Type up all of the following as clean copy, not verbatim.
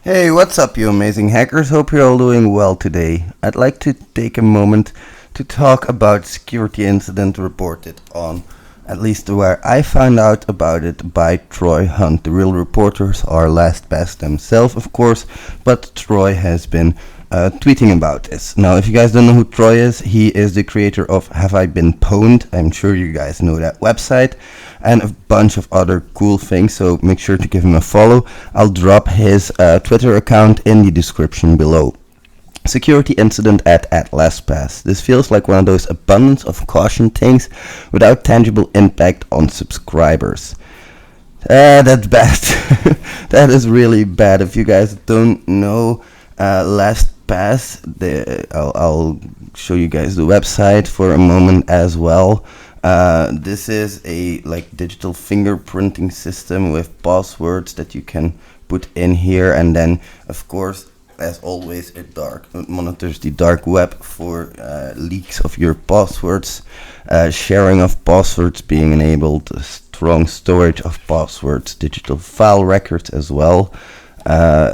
Hey, what's up, you amazing hackers? Hope you're all doing well today. I'd like to take a moment to talk about security incident reported on, at least where I found out about it, by Troy Hunt. The real reporters are LastPass themselves, of course, but Troy has been tweeting about this. Now, if you guys don't know who Troy is, he is the creator of Have I Been Pwned? I'm sure you guys know that website, and a bunch of other cool things, so make sure to give him a follow. I'll drop his Twitter account in the description below. Security incident at LastPass. This feels like one of those abundance of caution things without tangible impact on subscribers. That's bad. That is really bad. If you guys don't know LastPass, I'll show you guys the website for a moment as well. This is a digital fingerprinting system with passwords that you can put in here, and then of course, as always, it monitors the dark web for leaks of your passwords, sharing of passwords being enabled, strong storage of passwords, digital file records as well.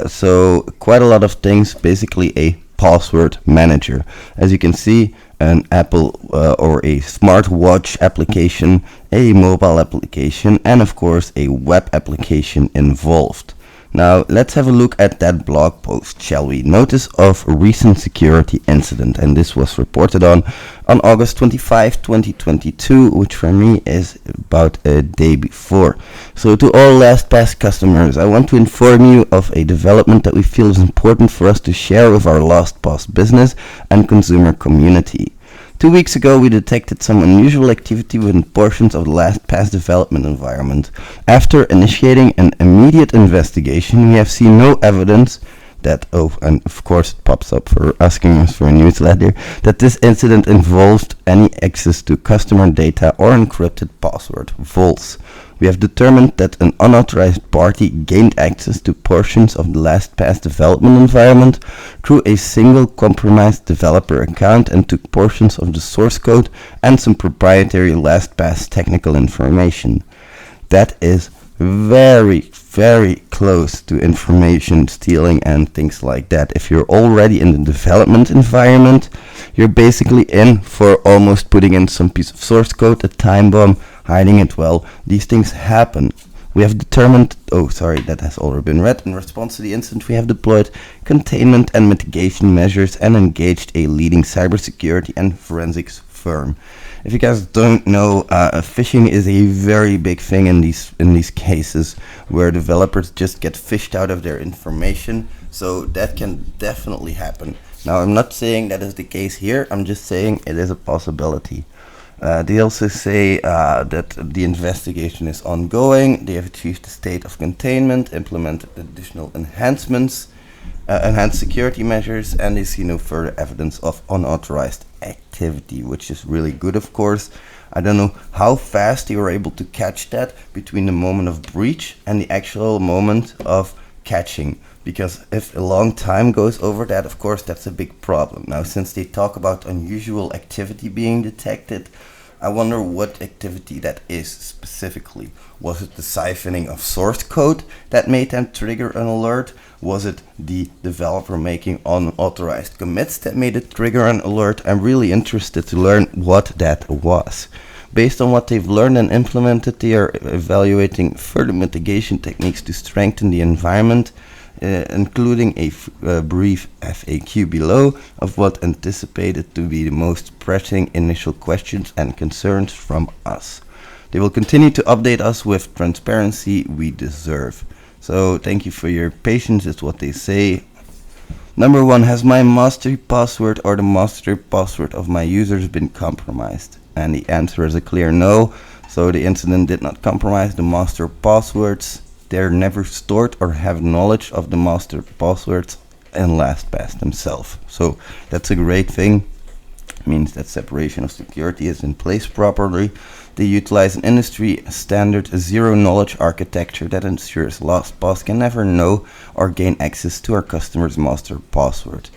So quite a lot of things, basically a password manager. As you can see, an Apple or a smartwatch application, a mobile application, and of course a web application involved. Now let's have a look at that blog post, shall we? Notice of recent security incident, and this was reported on August 25, 2022, which for me is about a day before. So to all LastPass customers, I want to inform you of a development that we feel is important for us to share with our LastPass business and consumer community. 2 weeks ago, we detected some unusual activity within portions of the LastPass development environment. After initiating an immediate investigation, we have seen no evidence that, and of course it pops up for asking us for a newsletter, that this incident involved any access to customer data or encrypted password vaults. We have determined that an unauthorized party gained access to portions of the LastPass development environment through a single compromised developer account and took portions of the source code and some proprietary LastPass technical information. That is very, very close to information stealing and things like that. If you're already in the development environment, you're basically in for almost putting in some piece of source code, a time bomb, hiding it well. These things happen. We have determined, that has already been read. In response to the incident, we have deployed containment and mitigation measures and engaged a leading cybersecurity and forensics firm. If you guys don't know, phishing is a very big thing in these cases where developers just get phished out of their information. So that can definitely happen. Now, I'm not saying that is the case here. I'm just saying it is a possibility. They also say that the investigation is ongoing. They have achieved a state of containment, implemented additional enhancements, enhanced security measures, and they see no further evidence of unauthorized activity, which is really good, of course. I don't know how fast they were able to catch that between the moment of breach and the actual moment of catching, because if a long time goes over that, of course, that's a big problem. Now, since they talk about unusual activity being detected, I wonder what activity that is specifically. Was it the siphoning of source code that made them trigger an alert? Was it the developer making unauthorized commits that made it trigger an alert? I'm really interested to learn what that was. Based on what they've learned and implemented, they are evaluating further mitigation techniques to strengthen the environment, including a brief FAQ below of what anticipated to be the most pressing initial questions and concerns from us. They will continue to update us with transparency we deserve. So thank you for your patience, is what they say. Number 1, has my master password or the master password of my users been compromised? And the answer is a clear no. So the incident did not compromise the master passwords. They're never stored or have knowledge of the master passwords in LastPass themselves. So that's a great thing. It means that separation of security is in place properly. They utilize an industry standard zero knowledge architecture that ensures LastPass can never know or gain access to our customer's master password.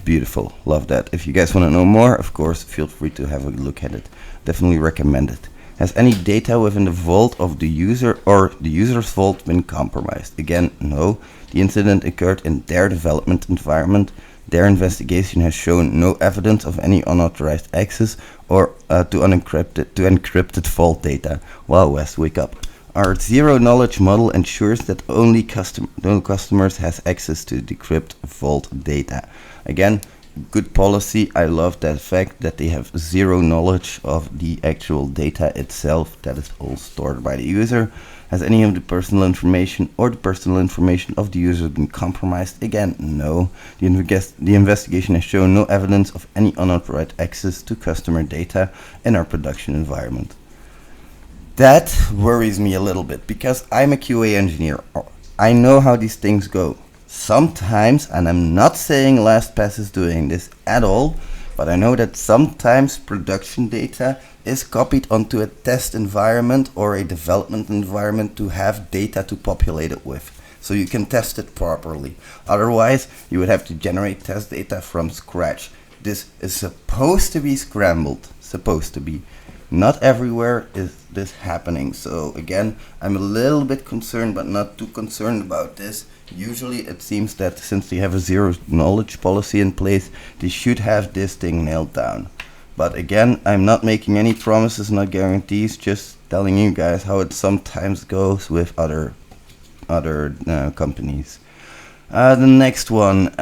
Beautiful, love that. If you guys want to know more, of course, feel free to have a look at it. Definitely recommend it. Has any data within the vault of the user or the user's vault been compromised? Again, no. The incident occurred in their development environment. Their investigation has shown no evidence of any unauthorized access or to encrypted vault data. Wow, Wes, wake up. Our zero-knowledge model ensures that only customers has access to decrypt vault data. Again, good policy. I love that fact that they have zero knowledge of the actual data itself, that is all stored by the user. Has any of the personal information or the personal information of the user been compromised? Again, no. The investigation has shown no evidence of any unauthorized access to customer data in our production environment. That worries me a little bit because I'm a QA engineer. I know how these things go. Sometimes, and I'm not saying LastPass is doing this at all, but I know that sometimes production data is copied onto a test environment or a development environment to have data to populate it with, so you can test it properly. Otherwise, you would have to generate test data from scratch. This is supposed to be scrambled, supposed to be. Not everywhere is this happening, so again, I'm a little bit concerned, but not too concerned about this. Usually it seems that since they have a zero knowledge policy in place, they should have this thing nailed down. But again, I'm not making any promises, not guarantees, just telling you guys how it sometimes goes with other companies. The next one,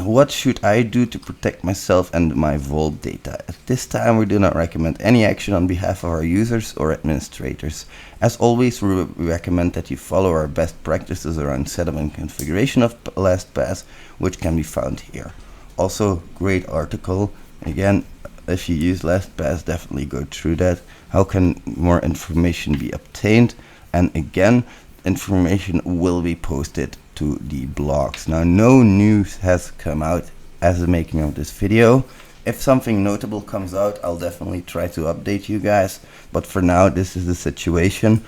what should I do to protect myself and my vault data? At this time, we do not recommend any action on behalf of our users or administrators. As always, we recommend that you follow our best practices around setup and configuration of LastPass, which can be found here. Also, great article. Again, if you use LastPass, definitely go through that. How can more information be obtained? And again, information will be posted to the blogs. Now, no news has come out as the making of this video. If something notable comes out, I'll definitely try to update you guys. But for now, this is the situation.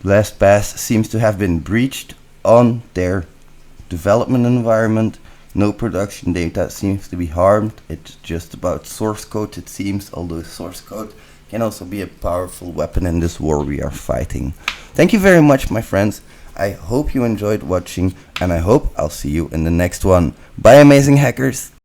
LastPass seems to have been breached on their development environment. No production data seems to be harmed. It's just about source code, it seems, although source code can also be a powerful weapon in this war we are fighting. Thank you very much, my friends. I hope you enjoyed watching, and I hope I'll see you in the next one. Bye, amazing hackers!